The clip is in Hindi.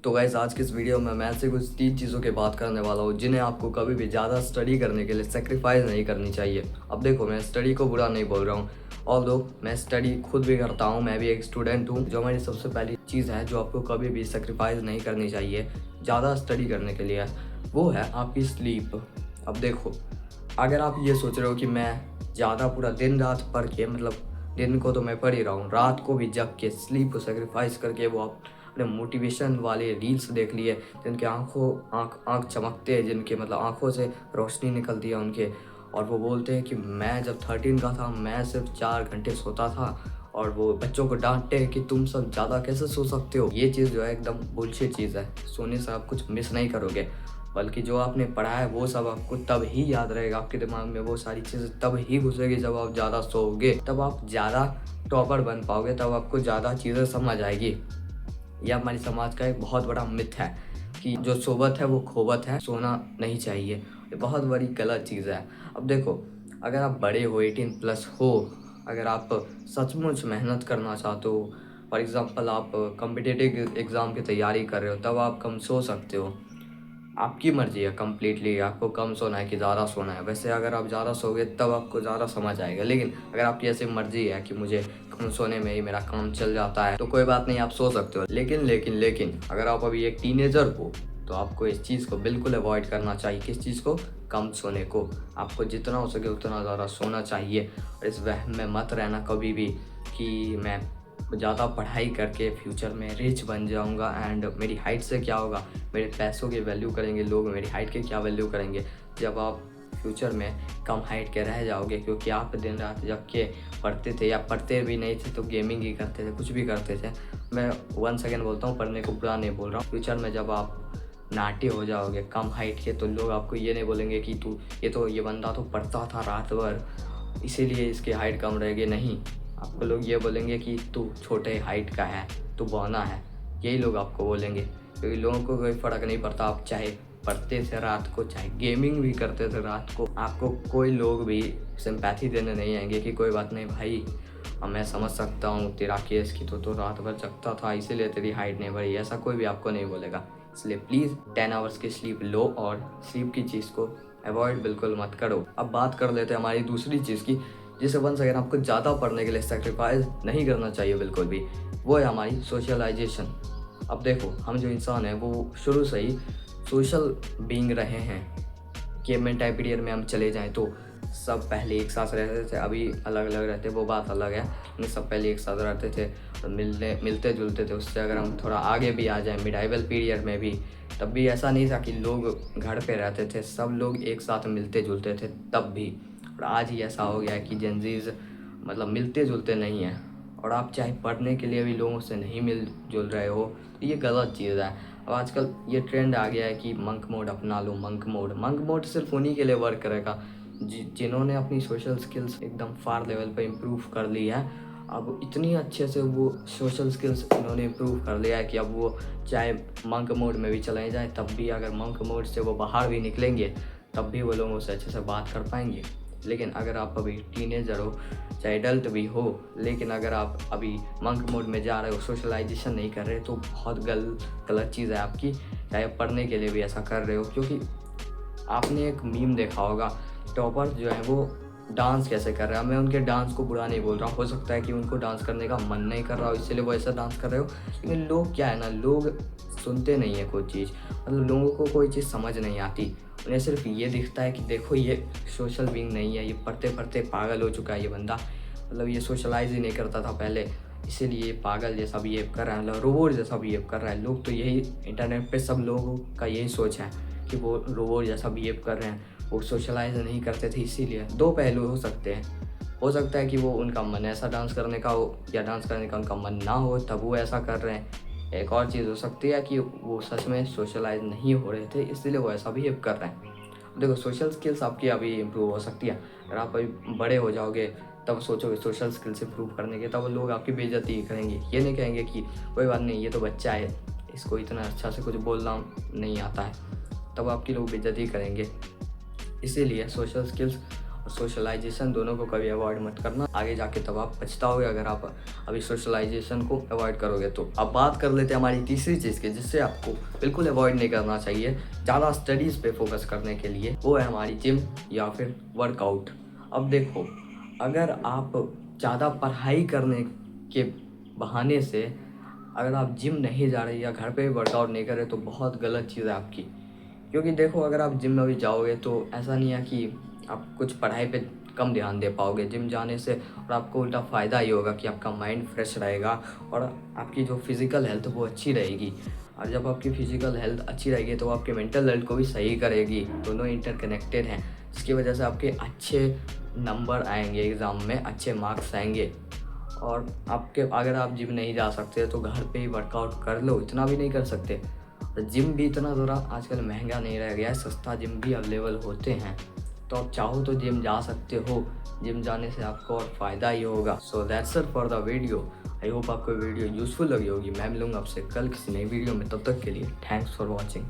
तो गाइस आज की इस वीडियो में मैं ऐसे कुछ 3 चीज़ों की बात करने वाला हूँ जिन्हें आपको कभी भी ज़्यादा स्टडी करने के लिए सेक्रीफाइस नहीं करनी चाहिए। अब देखो, मैं स्टडी को बुरा नहीं बोल रहा हूँ, ऑल्दो मैं स्टडी खुद भी करता हूँ, मैं भी एक स्टूडेंट हूँ। जो हमारी सबसे पहली चीज़ है जो आपको कभी भी सेक्रीफाइस नहीं करनी चाहिए ज़्यादा स्टडी करने के लिए, वो है आपकी स्लीप। अब देखो, अगर आप ये सोच रहे हो कि मैं ज़्यादा पूरा दिन रात पढ़ के, मतलब दिन को तो मैं पढ़ ही रहा हूँ, रात को भी जग के स्लीप को सेक्रीफाइस करके वो आप अपने मोटिवेशन वाले रील्स देख लिए जिनके आँख चमकते हैं, जिनके मतलब आँखों से रोशनी निकलती है उनके, और वो बोलते हैं कि मैं जब 13 का था मैं सिर्फ 4 घंटे सोता था, और वो बच्चों को डांटते हैं कि तुम सब ज़्यादा कैसे सो सकते हो। ये चीज़ जो है एकदम बुलशिट चीज़ है। सोने से आप कुछ मिस नहीं करोगे, बल्कि जो आपने पढ़ा है वो सब आपको तब ही याद रहेगा, आपके दिमाग में वो सारी चीज़ें तब ही घुसेगी जब आप ज़्यादा सोओगे, तब आप ज़्यादा टॉपर बन पाओगे, तब आपको ज़्यादा चीज़ें समझ आएगी। यह हमारी समाज का एक बहुत बड़ा मिथ है कि जो सोबत है वो खोबत है, सोना नहीं चाहिए। ये बहुत बड़ी गलत चीज़ है। अब देखो, अगर आप बड़े हो, 18+ हो, अगर आप सचमुच मेहनत करना चाहते हो, फॉर एग्ज़ाम्पल आप कॉम्पिटिटिव एग्ज़ाम की तैयारी कर रहे हो, तब आप कम सो सकते हो। आपकी मर्ज़ी है कम्प्लीटली, आपको कम सोना है कि ज़्यादा सोना है। वैसे अगर आप ज़्यादा सोओगे तब आपको ज़्यादा समझ आएगा, लेकिन अगर आपकी ऐसी मर्ज़ी है कि मुझे कम सोने में ही मेरा काम चल जाता है, तो कोई बात नहीं, आप सो सकते हो। लेकिन अगर आप अभी एक टीनेजर हो तो आपको इस चीज़ को बिल्कुल अवॉइड करना चाहिए। किस चीज़ को? कम सोने को। आपको जितना हो सके उतना ज़्यादा सोना चाहिए, और इस वहम में मत रहना कभी भी कि मैं ज़्यादा पढ़ाई करके फ्यूचर में रिच बन जाऊंगा एंड मेरी हाइट से क्या होगा, मेरे पैसों की वैल्यू करेंगे लोग, मेरी हाइट की क्या वैल्यू करेंगे जब आप फ्यूचर में कम हाइट के रह जाओगे, क्योंकि आप दिन रात जग के पढ़ते थे, या पढ़ते भी नहीं थे तो गेमिंग ही करते थे, कुछ भी करते थे। मैं वंस अगेन बोलता हूँ, पढ़ने को बुरा नहीं बोल रहा हूँ। फ्यूचर में जब आप नाटे हो जाओगे कम हाइट के, तो लोग आपको ये नहीं बोलेंगे कि तू ये बंदा तो पढ़ता था रात भर इसीलिए इसकी हाइट कम रहेगी। नहीं, आपको लोग ये बोलेंगे कि तू छोटे हाइट का है, तू बौना है। यही लोग आपको बोलेंगे, क्योंकि लोगों को कोई फ़र्क नहीं पड़ता आप चाहे पढ़ते थे रात को, चाहे गेमिंग भी करते थे रात को। आपको कोई लोग भी सिंपैथी देने नहीं आएंगे कि कोई बात नहीं भाई, मैं समझ सकता हूँ तेरा केस की, तो रात भर जगता था इसीलिए तेरी हाइट नहीं बढ़ी। ऐसा कोई भी आपको नहीं बोलेगा। इसलिए प्लीज़ 10 आवर्स की स्लीप लो, और स्लीप की चीज़ को अवॉइड बिल्कुल मत करो। अब बात कर लेते हैं हमारी दूसरी चीज़ की, जिसे वंस अगर आपको ज़्यादा पढ़ने के लिए सेक्रीफाइस नहीं करना चाहिए बिल्कुल भी, वो है हमारी सोशलाइजेशन। अब देखो, हम जो इंसान हैं वो शुरू से ही सोशल बीइंग रहे हैं। केवमेन टाइम पीरियड में हम चले जाएं तो सब पहले एक साथ रहते थे, अभी अलग अलग रहते, वो बात अलग है, लेकिन सब पहले एक साथ रहते थे और मिलते जुलते थे। उससे अगर हम थोड़ा आगे भी आ जाएं, मिडाइवल पीरियड में भी, तब भी ऐसा नहीं था कि लोग घर पे रहते थे, सब लोग एक साथ मिलते जुलते थे तब भी। और आज ही ऐसा हो गया है कि जेनजीज मतलब मिलते जुलते नहीं हैं, और आप चाहे पढ़ने के लिए भी लोगों से नहीं मिल जुल रहे हो, तो ये गलत चीज़ है। अब आजकल ये ट्रेंड आ गया है कि मंक मोड अपना लो। मंक मोड सिर्फ उन्हीं के लिए वर्क करेगा जिन्होंने अपनी सोशल स्किल्स एकदम फार लेवल पे इम्प्रूव कर ली है। अब इतनी अच्छे से वो सोशल स्किल्स इन्होंने इम्प्रूव कर लिया है कि अब वो चाहे मंक मोड में भी चले जाए, तब भी अगर मंक मोड से वो बाहर भी निकलेंगे तब भी वो लोगों से अच्छे से बात कर पाएंगे। लेकिन अगर आप अभी टीनेजर हो, चाहे एडल्ट भी हो, लेकिन अगर आप अभी मंक मोड में जा रहे हो, सोशलाइजेशन नहीं कर रहे, तो बहुत गलत चीज़ है आपकी। चाहे पढ़ने के लिए भी ऐसा कर रहे हो, क्योंकि आपने एक मीम देखा होगा, टॉपर जो है वो डांस कैसे कर रहा है। मैं उनके डांस को बुरा नहीं बोल रहा हूँ, हो सकता है कि उनको डांस करने का मन नहीं कर रहा हो इसलिए वो ऐसा डांस कर रहे हो, लेकिन लोग क्या है ना, लोग सुनते नहीं है कोई चीज़, मतलब लोगों को कोई चीज़ समझ नहीं आती। उन्हें सिर्फ ये दिखता है कि देखो ये सोशल बीइंग नहीं है, ये पढ़ते पढ़ते पागल हो चुका है ये बंदा, मतलब ये सोशलाइज ही नहीं करता था पहले, इसीलिए ये पागल जैसा बिहेव कर रहा है, मतलब रोबोट जैसा बिहेव कर रहा है। लोग तो यही इंटरनेट पे सब लोगों का यही सोच है कि वो रोबोट जैसा बिहेव कर रहे हैं, वो सोशलाइज नहीं करते थे इसीलिए। दो पहलू हो सकते हैं, हो सकता है कि वो उनका मन ऐसा डांस करने का हो, या डांस करने का उनका मन ना हो तब वो ऐसा कर रहे हैं। एक और चीज़ हो सकती है कि वो सच में सोशलाइज नहीं हो रहे थे इसलिए वो ऐसा बिहेव कर रहे हैं। देखो, सोशल स्किल्स आपकी अभी इम्प्रूव हो सकती है। अगर आप अभी बड़े हो जाओगे तब सोचोगे सोशल स्किल्स इम्प्रूव करने के, तब लोग आपकी बेइज्जती करेंगे। ये नहीं कहेंगे कि कोई बात नहीं, ये तो बच्चा है, इसको इतना अच्छा से कुछ बोलना नहीं आता है, तब आपकी लोग बेइज्जती करेंगे। इसीलिए सोशल स्किल्स और सोशलाइजेशन दोनों को कभी अवॉइड मत करना, आगे जाके तब आप पछताओगे अगर आप अभी सोशलाइजेशन को अवॉइड करोगे तो। अब बात कर लेते हैं हमारी तीसरी चीज़ की, जिससे आपको बिल्कुल अवॉइड नहीं करना चाहिए ज़्यादा स्टडीज़ पे फोकस करने के लिए, वो है हमारी जिम या फिर वर्कआउट। अब देखो, अगर आप ज़्यादा पढ़ाई करने के बहाने से अगर आप जिम नहीं जा रहे या घर पे भी वर्कआउट नहीं कर रहे तो बहुत गलत चीज़ है आपकी। क्योंकि देखो, अगर आप जिम में भी जाओगे तो ऐसा नहीं है कि आप कुछ पढ़ाई पे कम ध्यान दे पाओगे जिम जाने से, और आपको उल्टा फ़ायदा ये होगा कि आपका माइंड फ्रेश रहेगा और आपकी जो फिज़िकल हेल्थ वो अच्छी रहेगी। और जब आपकी फ़िज़िकल हेल्थ अच्छी रहेगी तो आपके मेंटल हेल्थ को भी सही करेगी। दोनों इंटरकनेक्टेड हैं, जिसकी वजह से आपके अच्छे नंबर आएंगे, एग्ज़ाम में अच्छे मार्क्स आएंगे। और आपके अगर आप जिम नहीं जा सकते तो घर पे ही वर्कआउट कर लो, इतना भी नहीं कर सकते। जिम भी इतना ज़रा आजकल महंगा नहीं रह गया है, सस्ता जिम भी अवेलेबल होते हैं, तो आप चाहो तो जिम जा सकते हो। जिम जाने से आपको और फ़ायदा ही होगा। So that's it for the video. I hope आपको वीडियो यूज़फुल लगी होगी। मैं मिलूँगा आपसे कल किसी नई वीडियो में, तब तक के लिए थैंक्स फॉर वॉचिंग।